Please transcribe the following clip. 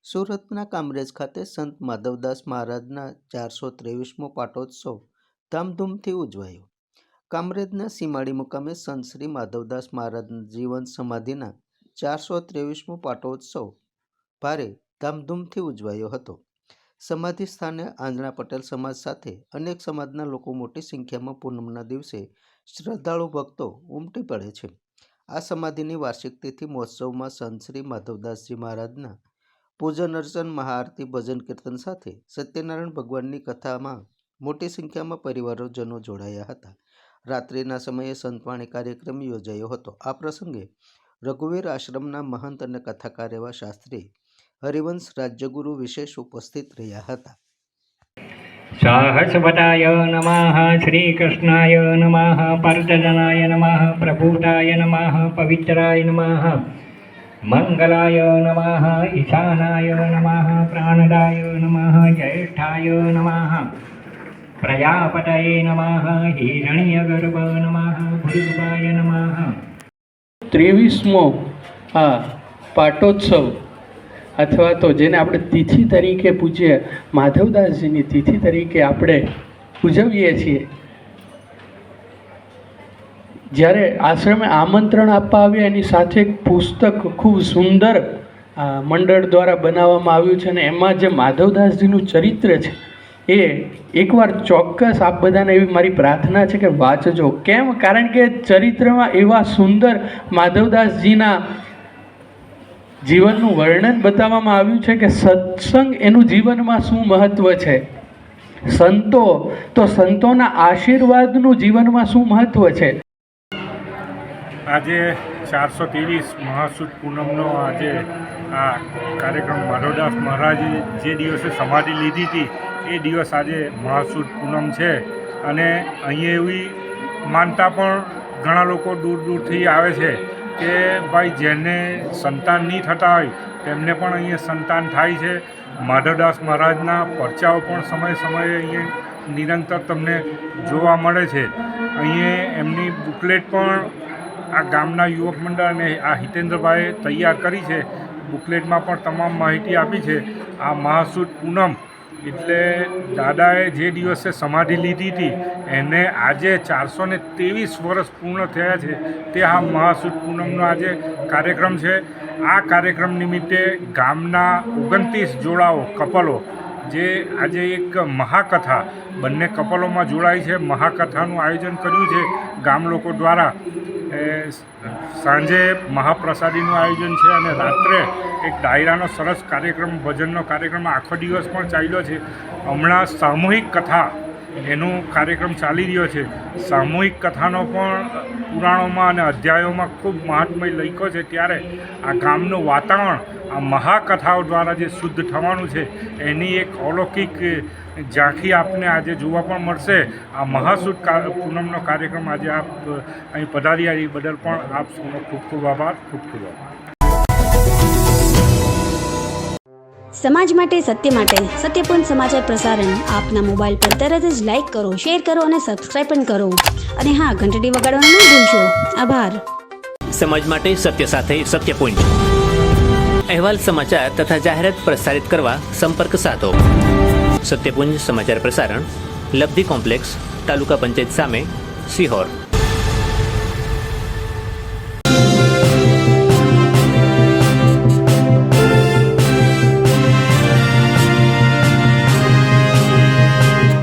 સુરતના કામરેજ ખાતે સંત માધવદાસ મહારાજના 423મો પાટોત્સવ ધામધૂમથી ઉજવાયો. કામરેજના સીમાડી મુકામે સંત શ્રી માધવદાસ મહારાજના જીવન સમાધિના 423મો પાટોત્સવ ભારે ધામધૂમથી ઉજવાયો હતો. સમાધિ સ્થાને આંજણા પટેલ સમાજ સાથે અનેક સમાજના લોકો મોટી સંખ્યામાં પૂનમના દિવસે શ્રદ્ધાળુ ભક્તો ઉમટી પડે છે. આ સમાધિની વાર્ષિક તિથિ મહોત્સવમાં સંત શ્રી માધવદાસજી મહારાજના પૂજન અર્ચન, મહાઆરતી, ભજન કીર્તન સાથે સત્યનારાયણ ભગવાનની કથામાં મોટી સંખ્યામાં પરિવારજનો જોડાયા હતા. રાત્રિના સમયે સંતવાણી કાર્યક્રમ યોજાયો હતો. આ પ્રસંગે રઘુવીર આશ્રમના મહંત અને કથાકાર એવા શાસ્ત્રી હરિવંશ રાજ્યગુરુ વિશેષ ઉપસ્થિત રહ્યા હતા. સાહસ્વતાય નમઃ, શ્રી કૃષ્ણાય નમઃ, પર્તજનાય નમઃ, પ્રભુતાય નમઃ, પવિત્રાય નમઃ, મંગલાય નમઃ, ઈશાનાય નમઃ, પ્રાણદાય નમઃ, જ્યેષ્ઠાય નમઃ, પ્રજાપતયે નમઃ, હિરણ્યગર્ભ નમઃ, ભૃગવાય નમઃ. 23મો આ પાટોત્સવ અથવા તો જેને આપણે તિથિ તરીકે પૂજ્ય માધવદાસજીની તિથિ તરીકે આપણે ઉજવીએ છીએ. જ્યારે આશ્રમે આમંત્રણ આપવા આવ્યા એની સાથે એક પુસ્તક ખૂબ સુંદર મંડળ દ્વારા બનાવવામાં આવ્યું છે અને એમાં જે માધવદાસજીનું ચરિત્ર છે એ એકવાર ચોક્કસ આપ બધાને એવી મારી પ્રાર્થના છે કે વાંચજો. કેમ? કારણ કે ચરિત્રમાં એવા સુંદર માધવદાસજીના જીવનનું વર્ણન બતાવવામાં આવ્યું છે કે સત્સંગ એનું જીવનમાં શું મહત્ત્વ છે, સંતો તો સંતોના આશીર્વાદનું જીવનમાં શું મહત્ત્વ છે. આજે 423 મહાસુદ પૂનમનો આજે આ કાર્યક્રમ માધવદાસ મહારાજે જે દિવસે સમાધિ લીધી હતી એ દિવસ આજે મહાસુદ પૂનમ છે અને અહીંયા એવી માનતા પણ ઘણા લોકો દૂર દૂરથી આવે છે કે ભાઈ જેને સંતાન નહીં થતા હોય તેમને પણ અહીંયા સંતાન થાય છે. માધવદાસ મહારાજના પરચાઓ પણ સમયે અહીંયા નિરંતર તમને જોવા મળે છે. અહીંયા એમની બુકલેટ પણ આ ગામના યુવક મંડળ અને આ હિતેન્દ્રભાઈએ તૈયાર કરી છે. બુકલેટમાં પણ તમામ માહિતી આપી છે. આ મહાસુદ પૂનમ એટલે દાદાએ જે દિવસે સમાધિ લીધી હતી એને આજે 423 વર્ષ પૂર્ણ થયા છે તે આ મહાસુદ પૂનમનો આજે કાર્યક્રમ છે. આ કાર્યક્રમ નિમિત્તે ગામના 29 જોડાઓ કપલો જે આજે એક મહાકથા બંને કપલોમાં જોડાય છે, મહાકથાનું આયોજન કર્યું છે ગામ લોકો દ્વારા. સાંજે મહાપ્રસાદીનું આયોજન છે અને રાત્રે એક ડાયરાનો સરસ કાર્યક્રમ, ભજનનો કાર્યક્રમ આખો દિવસ પણ ચાલ્યો છે. હમણાં સામૂહિક કથા એનો કાર્યક્રમ ચાલી રહ્યો છે. સામૂહિક કથાનો પણ પુરાણોમાં અને અધ્યાયોમાં ખૂબ મહાત્મય લખ્યો છે. ત્યારે આ ગામનું વાતાવરણ આ મહાકથાઓ દ્વારા જે શુદ્ધ થવાનું છે એની એક અલૌકિક ઝાંખી આપને આજે જોવા પણ મળશે. આ મહાસુદ પૂનમનો કાર્યક્રમ આજે આપ અહીં પધાર્યા એ બદલ પણ આપ સૌનો ખૂબ ખૂબ આભાર. ખૂબ ખૂબ આભાર. સમાજ માટે, સત્ય માટે, સત્યપૂર્ણ સમાચાર પ્રસારણ આપના મોબાઈલ પર તરત જ લાઈક કરો, શેર કરો અને સબસ્ક્રાઈબ પણ કરો. અને હા, ઘંટડી વગાડવાનું ન ભૂલશો. આભાર. સમાજ માટે સત્ય સાથે સત્યપૂર્ણ અહેવાલ, સમાચાર તથા જાહેરાત પ્રસારિત કરવા સંપર્ક સાધો. સત્યપુંજ સમાચાર પ્રસારણ, લબ્ધિ કોમ્પ્લેક્સ, તાલુકા પંચાયત સામે, સિહોર.